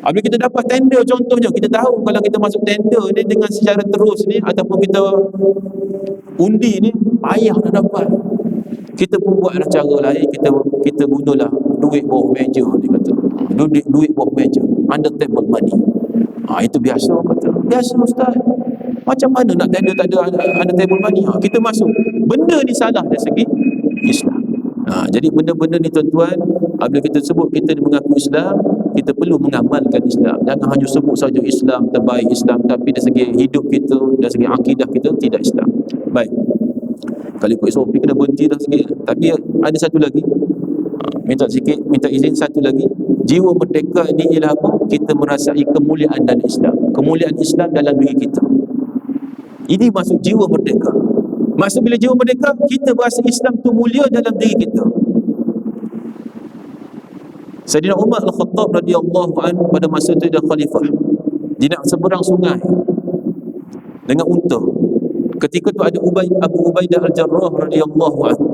Apabila kita dapat tender, contohnya kita tahu kalau kita masuk tender ni dengan secara terus ni ataupun kita undi ni, payah nak dapat. Kita pun buatlah cara lain, kita gunalah duit bawah meja, dia kata. Duit bawah meja, under table money. Itu biasa, kata. Biasa, Ustaz. Macam mana nak tender tak ada under table money? Kita masuk. Benda ni salah dari segi Islam. Jadi benda-benda ni, tuan-tuan, apabila kita sebut kita mengaku Islam, kita perlu mengamalkan Islam. Jangan hanya sebut saja Islam, terbaik Islam, tapi dari segi hidup kita, dari segi akidah kita, tidak Islam. Baik. Kalau ikut SOP kena berhenti dah sikit. Tapi ada satu lagi, minta izin satu lagi. Jiwa merdeka ni ialah apa? Kita merasai kemuliaan dalam Islam, kemuliaan Islam dalam diri kita. Ini maksud jiwa merdeka. Maksud bila jiwa merdeka, kita berasa Islam tu mulia dalam diri kita. Sayyidina Umar Al-Khattab radhiyallahu anhu pada masa itu dia khalifah. Dia nak seberang sungai dengan unta. Ketika tu ada Abu Ubaidah Al-Jarrah radhiyallahu anhu.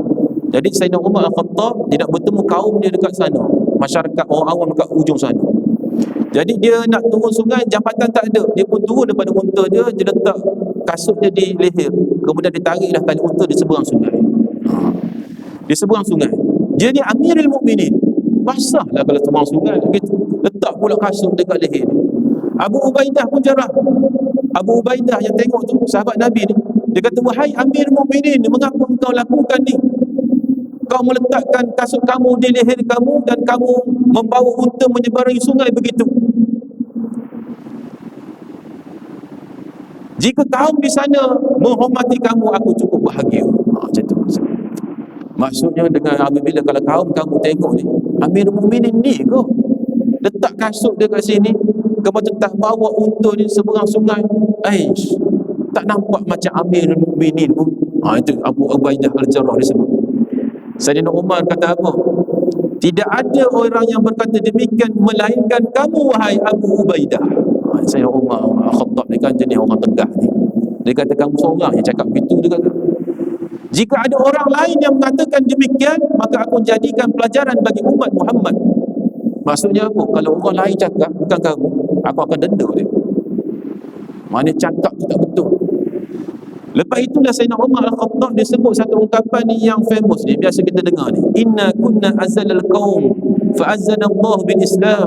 Jadi Sayyidina Umar Al-Khattab dia nak bertemu kaum dia dekat sana, masyarakat orang awam dekat ujung sana. Jadi dia nak turun sungai, jambatan tak ada. Dia pun turun daripada unta dia letak kasutnya di leher. Kemudian dia tariklah tali unta di seberang sungai. Di seberang sungai. Dia ni Amirul Mukminin. Basahlah kalau seberang sungai gitu. Letak pula kasut dekat leher. Abu Ubaidah pun jarah. Abu Ubaidah yang tengok tu sahabat Nabi ni, dia kata, "Wahai Amirul Mukminin, mengapa engkau lakukan ni? Kau meletakkan kasut kamu di leher kamu dan kamu membawa unta menyeberangi sungai begitu. Jika kaum di sana menghormati kamu, aku cukup bahagia." Macam tu. Maksudnya dengan apabila kalau kaum kamu tengok ni, Amirul Mukminin ni kau letak kasut dia kat sini, kemudian tak bawa unta ni seberang sungai, tak nampak macam Amirul Mukminin pun. Itu Abu Ubaidah Al-Jarrah disebut. Sayyidina Umar kata apa? Tidak ada orang yang berkata demikian melainkan kamu, wahai Abu Ubaidah. Sayyidina Umar Khattab ni kan jenis orang tegas ni. Dia kata kamu seorang yang cakap begitu. Dia kata, jika ada orang lain yang mengatakan demikian, maka aku jadikan pelajaran bagi umat Muhammad. Maksudnya apa? Kalau orang lain cakap, bukan kamu, aku akan denda dia. Mana cakap tu tak betul. Lepas itulah Sayyidina Umar Al-Khattab dia sebut satu ungkapan ni yang famous ni, biasa kita dengar ni. Inna kunna azalal qaum fa'azzana Allah bil Islam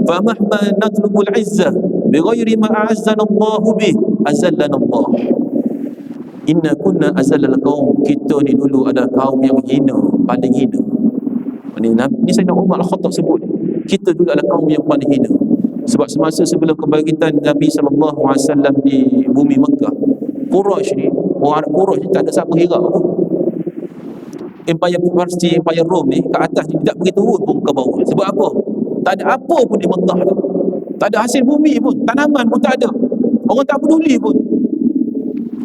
fa mahma natlubu al-izzah bighairi ma a'azzana Allah bih azallana Allah. Inna kunna azalal qaum, kita ni dulu adalah kaum yang hina, paling hina. Ni Sayyidina Umar Al-Khattab sebut, kita dulu adalah kaum yang paling hina. Sebab semasa sebelum kebangkitan Nabi SAW di bumi Mekah, Quraisy ni, orang Arab Quraisy ni tak ada siapa hira pun. Empire Parsi, Empire Rom ni kat atas ni tidak pergi turun pun ke bawah. Sebab apa? Tak ada apa pun di Mekah tu. Tak ada hasil bumi pun, tanaman pun tak ada. Orang tak peduli pun.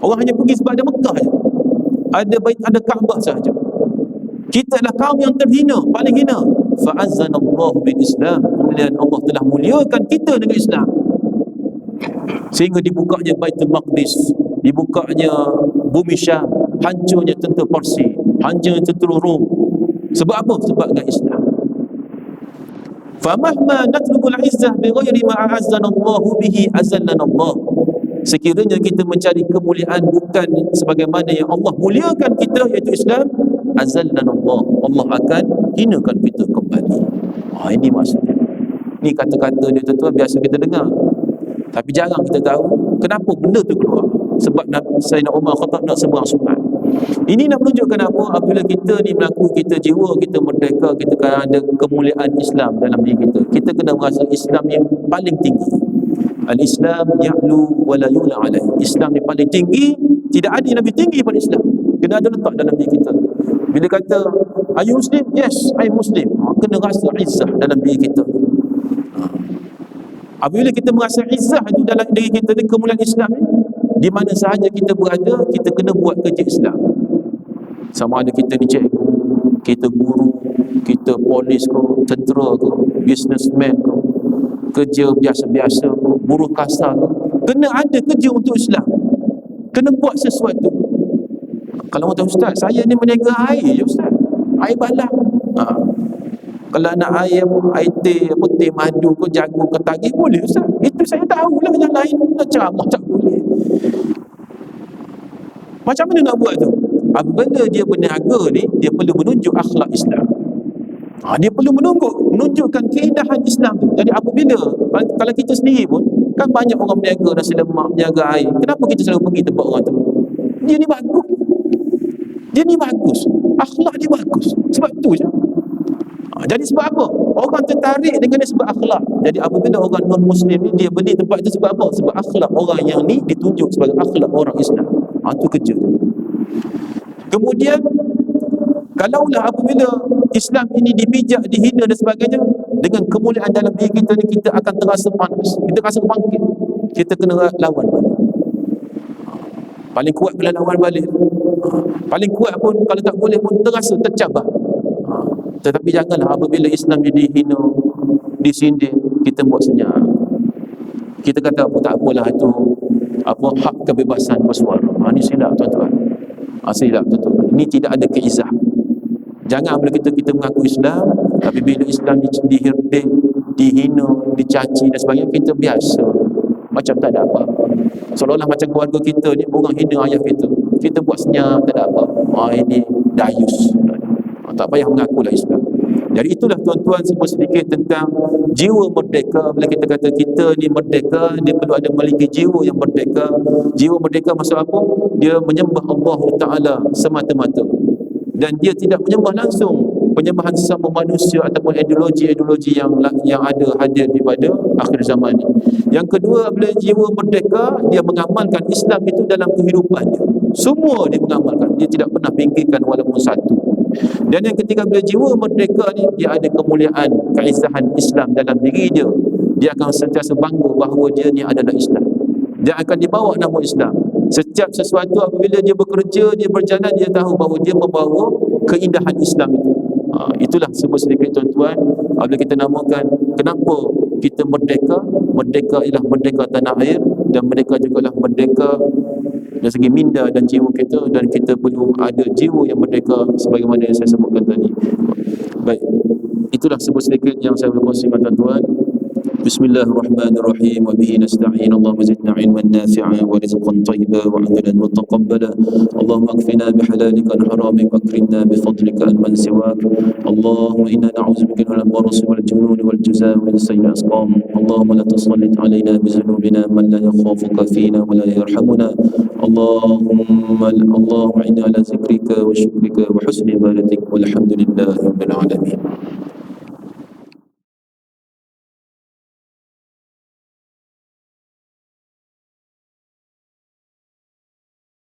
Orang hanya pergi sebab ada Mekah je. Ada bait, ada Kaabah sahaja. Kita adalah kaum yang terhina, paling hina. Fa'azzana Allah bil Islam. Kemudian Allah telah muliakan kita dengan Islam. Sehingga dibukanya Baitul Maqdis, dibukanya bumi Syam, hancurnya tentera Parsi, hancurnya tentera Rom. Sebab apa? Sebab dengan Islam. Famahma natlubul izzah bighairi ma a'azzana Allah bihi azallana Allah. Sekiranya kita mencari kemuliaan bukan sebagaimana yang Allah muliakan kita, iaitu Islam, azallana Allah, Allah akan hinakan kita kembali. Ini maksudnya. Ni kata-kata dia tuan-tuan biasa kita dengar, tapi jarang kita tahu kenapa benda tu keluar. Sebab Sayyidina Umar Khattab nak seberang sungai. Ini nak menunjukkan apa? Apabila kita ni melaku, kita jiwa kita merdeka, kita kan ada kemuliaan Islam dalam diri kita, kita kena merasa Islam yang paling tinggi. Al-Islam ya'lu wa la yu'la alaih. Islam ni paling tinggi, tidak ada yang lebih tinggi daripada Islam. Kena ada letak dalam diri kita. Bila kata, are you Muslim? Yes, I Muslim. Kena rasa izzah dalam diri kita. Apabila kita merasa izzah itu dalam diri kita, kemuliaan Islam ni, di mana sahaja kita berada, kita kena buat kerja Islam. Sama ada kita ni cikgu, kita guru, kita polis ke, tentera ke, businessman ke, kerja biasa-biasa ke, buruh kasar ke, kena ada kerja untuk Islam. Kena buat sesuatu. Kalau orang tahu, Ustaz, saya ni meniaga air je Ustaz, air balang. Kalau nak air teh, teh madu ke, jagung ke, tagih, boleh Ustaz. Itu saya tahulah, yang lain nak ceramah tak boleh. Macam mana nak buat tu? Apabila dia berniaga ni, dia perlu menunjuk akhlak Islam. Dia perlu menunjukkan keindahan Islam tu. Jadi apabila, kalau kita sendiri pun, kan banyak orang berniaga nasi lemak, berniaga air. Kenapa kita selalu pergi tempat orang tu? Dia ni bagus. Dia ni bagus. Akhlak dia bagus. Sebab tu je. Jadi sebab apa? Orang tertarik dengan dia sebab akhlak. Jadi apabila orang non-Muslim ni, dia beli tempat itu sebab apa? Sebab akhlak orang yang ni ditunjuk sebagai akhlak orang Islam. Itu kerja dia. Kemudian, kalaulah apabila Islam ini dipijak, dihina dan sebagainya, dengan kemuliaan dalam diri kita ni, kita akan terasa panas, kita rasa bangkit, kita kena lawan balik. Paling kuat kena lawan balik. Paling kuat pun kalau tak boleh pun terasa tercabar. Tetapi janganlah apabila Islam jadi hina, disindir, kita buat senyap. Kita kata apa, tak apalah, itu apa, hak kebebasan bersuara. Ini silap tuan-tuan. Silap tuan-tuan. Ini tidak ada keizah. Jangan bila kita mengaku Islam, tapi bila Islam dihina, dicaci dan sebagainya, kita biasa, macam tak ada apa. Seolah-olah macam keluarga kita ni, orang hina ayah kita buat senyap, tak ada apa. Ini dayus. Tak payah mengakulah Islam. Jadi itulah tuan-tuan semua sedikit tentang jiwa merdeka. Bila kita kata kita ni merdeka, dia perlu ada memiliki jiwa yang merdeka. Jiwa merdeka maksud apa? Dia menyembah Allah Ta'ala semata-mata, dan dia tidak menyembah langsung penyembahan sesama manusia ataupun ideologi-ideologi yang ada hadir pada akhir zaman ini. Yang kedua, bila jiwa merdeka, dia mengamalkan Islam itu dalam kehidupannya. Semua dia mengamalkan, dia tidak pernah pinggirkan walaupun satu. Dan yang ketiga, bila jiwa merdeka ni, dia ada kemuliaan, keisahan Islam dalam diri dia. Dia akan sentiasa bangga bahawa dia ni adalah Islam. Dia akan dibawa nama Islam. Setiap sesuatu apabila dia bekerja, dia berjalan, dia tahu bahawa dia membawa keindahan Islam itu. Itulah semua sedikit tuan-tuan. Apabila kita namakan kenapa kita merdeka, merdeka ialah merdeka tanah air, dan merdeka juga lah merdeka dari segi minda dan jiwa kita, dan kita perlu ada jiwa yang merdeka sebagaimana yang saya sebutkan tadi. Baik, itulah semua sedikit yang saya boleh kongsikan tuan-tuan. Bismillahirrahmanirrahim. Wa bihi nasta'in. Allahumma zidna ilman nafi'an wa rizqan tayyiban wa 'amalan mutaqabbala. Allahumma akfina bihalalika an haramik wa akrimna bifadlika an man siwak. Allahumma inna na'udzubika min al-barasi wal jununi wal juzam wa min sayyi'il asqam. Allahumma la tusallit 'alaina bi dhunubina man la yakhafuka fina wa la yarhamuna. Allahumma inna ala zikrika wa syukrika wa husni ibadatik walhamdulillahi rabbil alamin.